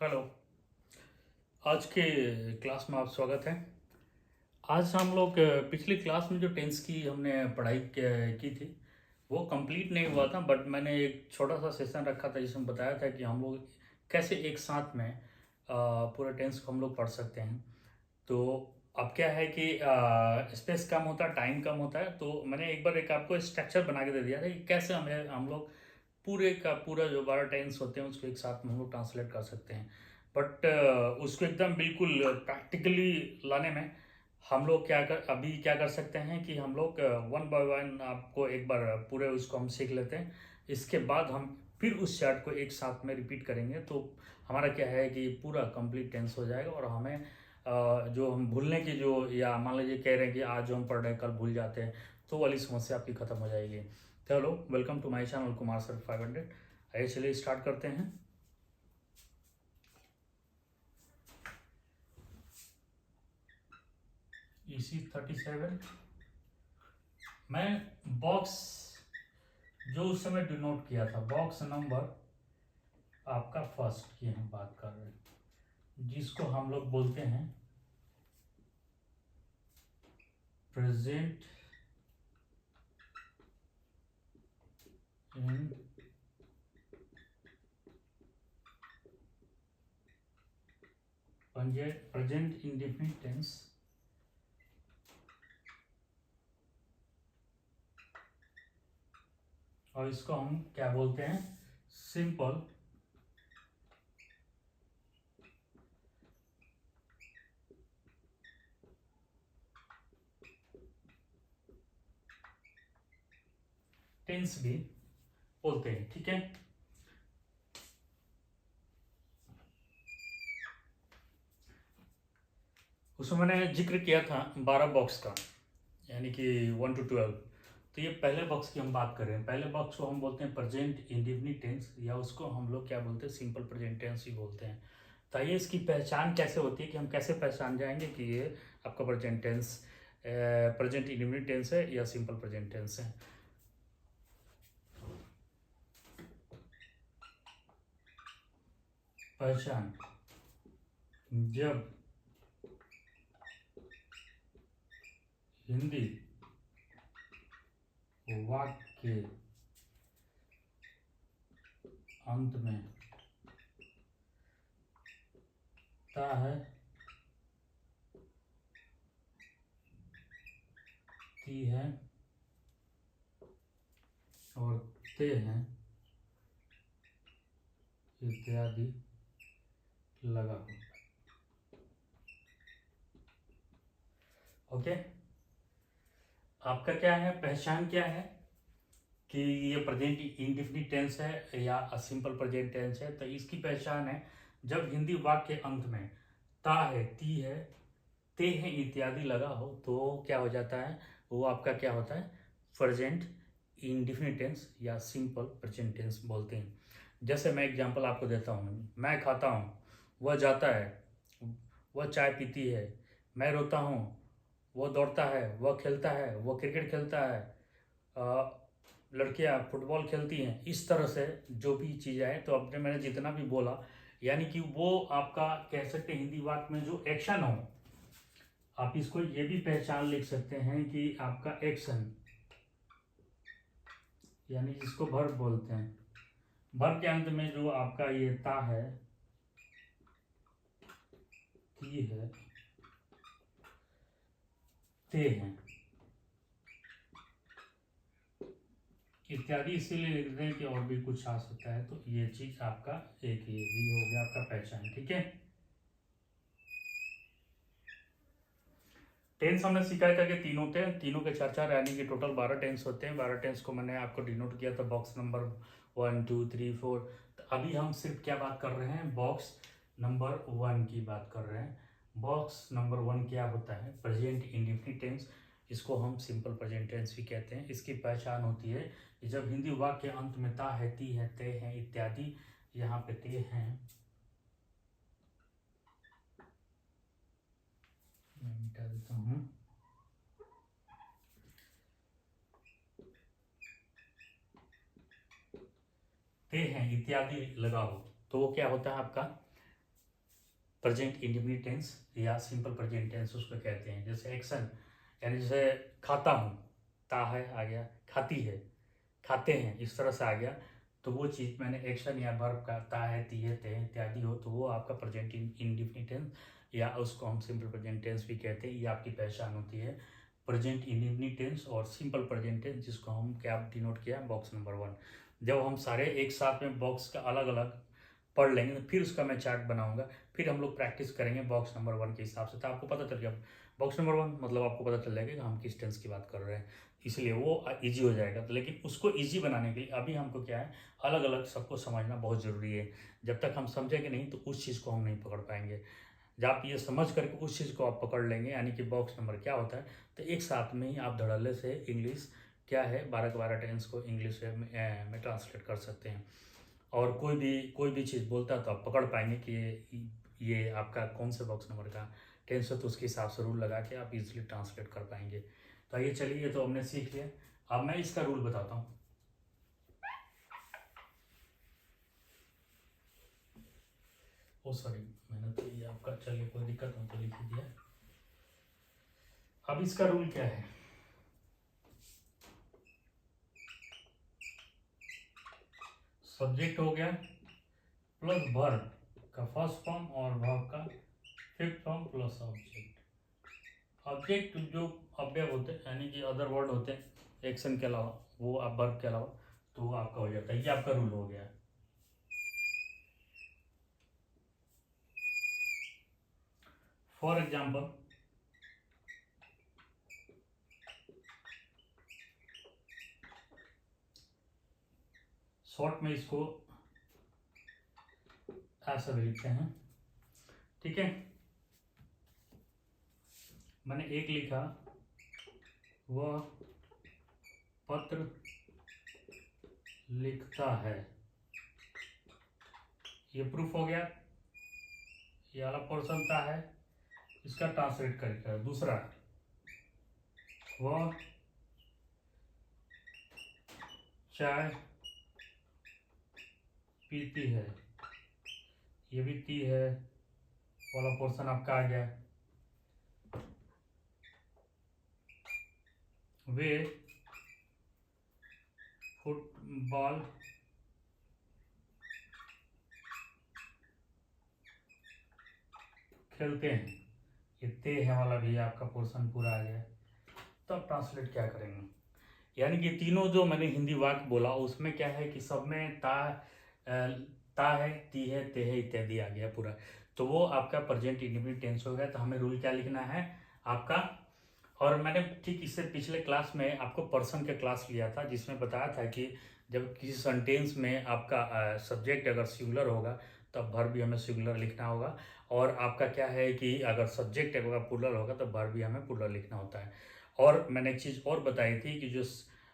Hello. आज के class में आप स्वागत है। आज हम लोग पिछली क्लास में जो टेंस की हमने पढ़ाई की थी वो कंप्लीट नहीं हुआ था, बट मैंने एक छोटा सा सेशन रखा था जिसमें बताया था कि हम लोग कैसे एक साथ में पूरा टेंस को हम लोग पढ़ सकते हैं। तो अब क्या है कि स्पेस कम होता है, टाइम कम होता है, तो मैंने एक बार एक आपको स्ट्रक्चर बना के दे दिया था कि कैसे हमें हम लोग पूरे का पूरा जो 12 टेंस होते हैं उसको एक साथ में हम लोग ट्रांसलेट कर सकते हैं। बट उसको एकदम बिल्कुल प्रैक्टिकली लाने में हम लोग अभी क्या कर सकते हैं कि हम लोग वन बाय वन आपको एक बार पूरे उसको हम सीख लेते हैं। इसके बाद हम फिर उस चार्ट को एक साथ में रिपीट करेंगे, तो हमारा क्या है कि पूरा कंप्लीट टेंस हो जाएगा और हमें जो हम भूलने की जो, या मान लीजिए कह रहे हैं कि आज जो हम पढ़ रहे हैं कल भूल जाते हैं, तो वाली समस्या आपकी खत्म हो जाएगी। Hello, welcome to my channel Kumar sir 500। आइए चलिए स्टार्ट करते हैं। इसी 37 मैं बॉक्स जो उस समय डिनोट किया था, बॉक्स नंबर आपका फर्स्ट की हम बात कर रहे हैं, जिसको हम लोग बोलते हैं present in present indefinite tense. और इसको हम क्या बोलते हैं? सिंपल टेंस भी बोलते हैं। ठीक है, उसमें मैंने जिक्र किया था 12 बॉक्स का, यानी कि 1 to 12। तो ये पहले बॉक्स की हम बात कर रहे हैं। पहले बॉक्स को हम बोलते हैं प्रेजेंट इंडेफिनिट टेंस, या उसको हम लोग क्या बोलते हैं? सिंपल प्रेजेंट टेंस ही बोलते हैं। तो ये इसकी पहचान कैसे होती है, कि हम कैसे पहचान जाएंगे कि ये आपका present tense present indefinite tense है या सिंपल प्रेजेंट टेंस है। पहचान, जब हिंदी वाक्य के अंत में ता है, ती है और ते हैं इत्यादि लगा हो। ओके, आपका क्या है, पहचान क्या है कि ये प्रेजेंट इंडेफिनिट टेंस है या सिंपल प्रेजेंट टेंस है? तो इसकी पहचान है जब हिंदी वाक्य के अंत में ता है, ती है, ते है इत्यादि लगा हो, तो क्या हो जाता है? वो आपका क्या होता है? प्रेजेंट इंडेफिनिट टेंस या सिंपल प्रेजेंट टेंस बोलते हैं। जैसे मैं एग्जांपल आपको देता हूँ, मैं खाता हूँ, वह जाता है, वह चाय पीती है, मैं रोता हूँ, वो दौड़ता है, वह खेलता है, वो क्रिकेट खेलता है, लड़कियां फुटबॉल खेलती हैं। इस तरह से जो भी चीज़ें हैं, तो अपने मैंने जितना भी बोला, यानी कि वो आपका कह सकते हैं हिंदी वाक्य में जो एक्शन हो, आप इसको ये भी पहचान लिख सकते हैं कि आपका एक्शन, यानी जिसको वर्ब बोलते हैं। वर्ब के अंत में जो आपका ये ता है, ती है, ते हैं इत्यादि इसीलिए लिख दें कि और भी कुछ आ सकता है। तो ये चीज आपका एक ये भी हो गया आपका पहचान। ठीक है, टेंस हमने सीखा था कि तीनों थे, तीनों के चार चार, यानी कि टोटल 12 टेंस होते हैं। 12 टेंस को मैंने आपको डिनोट किया था बॉक्स नंबर 1 2 3 4। तो अभी हम सिर्फ क्या बात कर रहे हैं? बॉक्स नंबर 1 की बात कर रहे हैं। बॉक्स नंबर 1 क्या होता है? प्रेजेंट इंडेफिनिट टेंस, इसको हम सिंपल प्रेजेंट टेंस भी कहते हैं। इसकी पहचान होती है कि जब हिंदी वाक्य के अंत में ता है, ती है, ते हैं इत्यादि, यहाँ पे ते हैं, मैं मिटा देता हूँ, ते हैं इत्यादि लगा हो, तो वो क्या होता है आपका प्रेजेंट इंडेफिनिट टेंस या सिंपल प्रेजेंट टेंस उसको कहते हैं। जैसे एक्शन, यानी जैसे खाता हूँ, ता है आ गया, खाती है, खाते हैं, इस तरह से आ गया। तो वो चीज़ मैंने एक्शन या वर्ब का ता है, ती है, ते हैं इत्यादि हो तो वो आपका प्रेजेंट इंडेफिनिट टेंस या उसको हम सिंपल प्रेजेंट टेंस भी कहते हैं। ये आपकी पहचान होती है प्रेजेंट इंडेफिनिट टेंस और सिंपल प्रेजेंट टेंस, जिसको हम क्या डिनोट किया बॉक्स नंबर 1। जब हम सारे एक साथ में बॉक्स का अलग अलग पढ़ लेंगे तो फिर उसका मैं चार्ट बनाऊंगा, फिर हम लोग प्रैक्टिस करेंगे बॉक्स नंबर 1 के हिसाब से, तो आपको पता चल गया बॉक्स नंबर 1 मतलब आपको पता चल जाएगा कि हम किस टेंस की बात कर रहे हैं, इसलिए वो इजी हो जाएगा। तो लेकिन उसको इजी बनाने के लिए अभी हमको क्या है, अलग अलग सबको समझना बहुत ज़रूरी है। जब तक हम समझेंगे नहीं तो उस चीज़ को हम नहीं पकड़ पाएंगे। जब आप ये समझ करके उस चीज़ को आप पकड़ लेंगे, यानी कि बॉक्स नंबर क्या होता है, तो एक साथ में ही आप धड़ल्ले से इंग्लिश क्या है 12 के 12 टेंस को इंग्लिश में ट्रांसलेट कर सकते हैं। और कोई भी चीज़ बोलता है तो आप पकड़ पाएंगे कि ये आपका कौन से बॉक्स नंबर का टेंस है, तो उसके हिसाब से रूल लगा के आप इजीली ट्रांसलेट कर पाएंगे। तो आइए चलिए, ये तो हमने सीख लिया। अब मैं इसका रूल बताता हूँ। ओ सॉरी, मैंने तो ये आपका, चलिए कोई दिक्कत हो तो लिख ही दिया। अब इसका रूल क्या है, सब्जेक्ट हो गया प्लस वर्ब का फर्स्ट फॉर्म और वर्ब का fifth form plus object. Object जो अव्यय होते हैं, यानी कि अदर वर्ड होते हैं एक्शन के अलावा, वो आप वर्ब के अलावा, तो वो आपका हो जाता है। ये आपका रूल हो गया। फॉर एग्जाम्पल, शॉर्ट में इसको ऐसा भी लिखते हैं, ठीक है। मैंने एक लिखा, वह पत्र लिखता है, ये प्रूफ हो गया। ये वाला पोर्शन था है, इसका ट्रांसलेट करके दूसरा, वह चाय पीती है, ये भी ती है वाला पोर्शन आपका आ गया। वे फुटबॉल खेलते हैं, ये ते है वाला भी आपका पोर्शन पूरा आ गया। तो अब ट्रांसलेट क्या करेंगे, यानी कि तीनों जो मैंने हिंदी वाक्य बोला उसमें क्या है कि सब में ता है, ती है, ते है इत्यादि आ गया पूरा। तो वो आपका प्रेजेंट इंडेफिनिट टेंस हो गया। तो हमें रूल क्या लिखना है आपका, और मैंने ठीक इससे पिछले क्लास में आपको पर्सन के क्लास लिया था, जिसमें बताया था कि जब किसी सेंटेंस में आपका सब्जेक्ट अगर सिंगुलर होगा तब वर्ब भी हमें सिंगुलर लिखना होगा, और आपका क्या है कि अगर सब्जेक्ट अगर प्लूरल होगा तो वर्ब भी हमें प्लूरल लिखना होता है। और मैंने एक चीज़ और बताई थी कि जो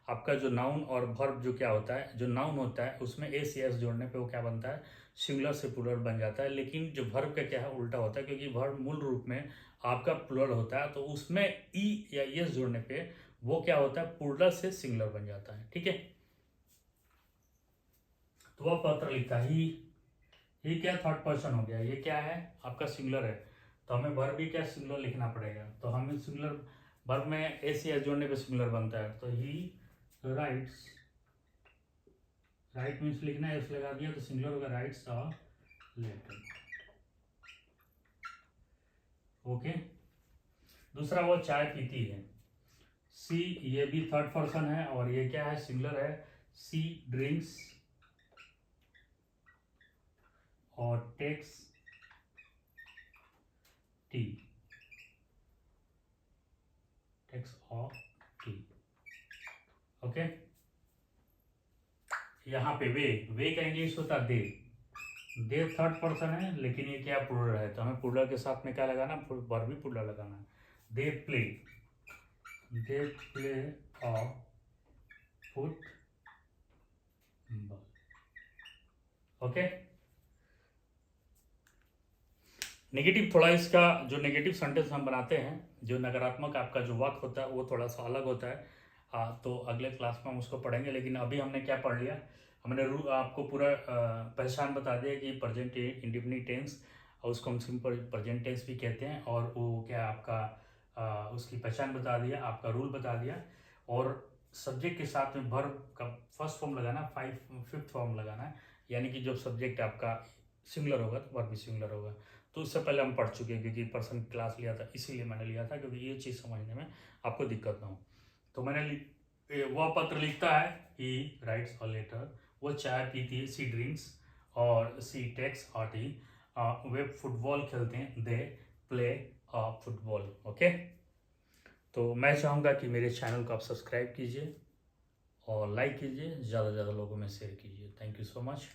आपका जो नाउन और वर्ब जो क्या होता है, जो नाउन होता है उसमें एस या एस जोड़ने पे वो क्या बनता है, सिंगुलर से प्लूरल बन जाता है। लेकिन जो वर्ब का क्या है उल्टा होता है, क्योंकि वर्ब मूल रूप में आपका प्लूरल होता है, तो उसमें ई या एस जोड़ने पे वो क्या होता है, प्लूरल से सिंगुलर बन जाता है, ठीक है। तो वह पत्र लिखता है, ही क्या थर्ड पर्सन हो गया, ये क्या है आपका सिंगुलर है, तो हमें वर्ब भी क्या सिंगुलर लिखना पड़ेगा। तो हमें सिंगुलर वर्ब में एस या एस जोड़ने पे सिंगुलर बनता है। तो ही राइट्स, राइट मीन्स लिखना है, एस लगा दिया तो सिंगुलर होगा, राइट्स अ लेटर, ओके। दूसरा वो चाय पीती है, सी, ये भी थर्ड पर्सन है और ये क्या है सिंगुलर है, सी ड्रिंक्स और takes tea, takes of tea, okay. यहाँ पे वे का इंग्लिश होता है दे थर्ड पर्सन है, लेकिन ये क्या प्लूरल है, तो हमें प्लूरल के साथ में क्या लगाना, वर्ब भी प्लूरल लगाना है। दे play a football, okay. Negative थोड़ा इसका, जो नेगेटिव सेंटेंस हम बनाते हैं, जो नकारात्मक आपका जो वाक्य होता है वो थोड़ा सा अलग होता है। तो अगले क्लास में हम उसको पढ़ेंगे। लेकिन अभी हमने क्या पढ़ लिया, हमने आपको पूरा पहचान बता दिया कि प्रेजेंट इंडेफिनिट टेंस और उसको हम सिंपल प्रेजेंट टेंस भी कहते हैं। और वो क्या आपका उसकी पहचान बता दिया, आपका रूल बता दिया। और सब्जेक्ट के साथ में वर्ब का फर्स्ट फॉर्म लगाना, फिफ्थ फॉर्म लगाना है, यानी कि जब सब्जेक्ट आपका सिंगुलर होगा तो वर्ब भी सिंगुलर होगा। तो उससे पहले हम पढ़ चुके हैं, क्योंकि पर्सन क्लास लिया था, इसीलिए मैंने लिया था, क्योंकि ये चीज़ समझने में आपको दिक्कत ना हो। तो वह पत्र लिखता है, ही राइट्स अ लेटर। वो चाय पीती है, सी ड्रिंक्स। और सी टेक्स अ टी। वे फुटबॉल खेलते हैं, they play a football. Okay. तो मैं चाहूँगा कि मेरे चैनल को आप सब्सक्राइब कीजिए और लाइक कीजिए, ज़्यादा से ज़्यादा लोगों में शेयर कीजिए। Thank you so much.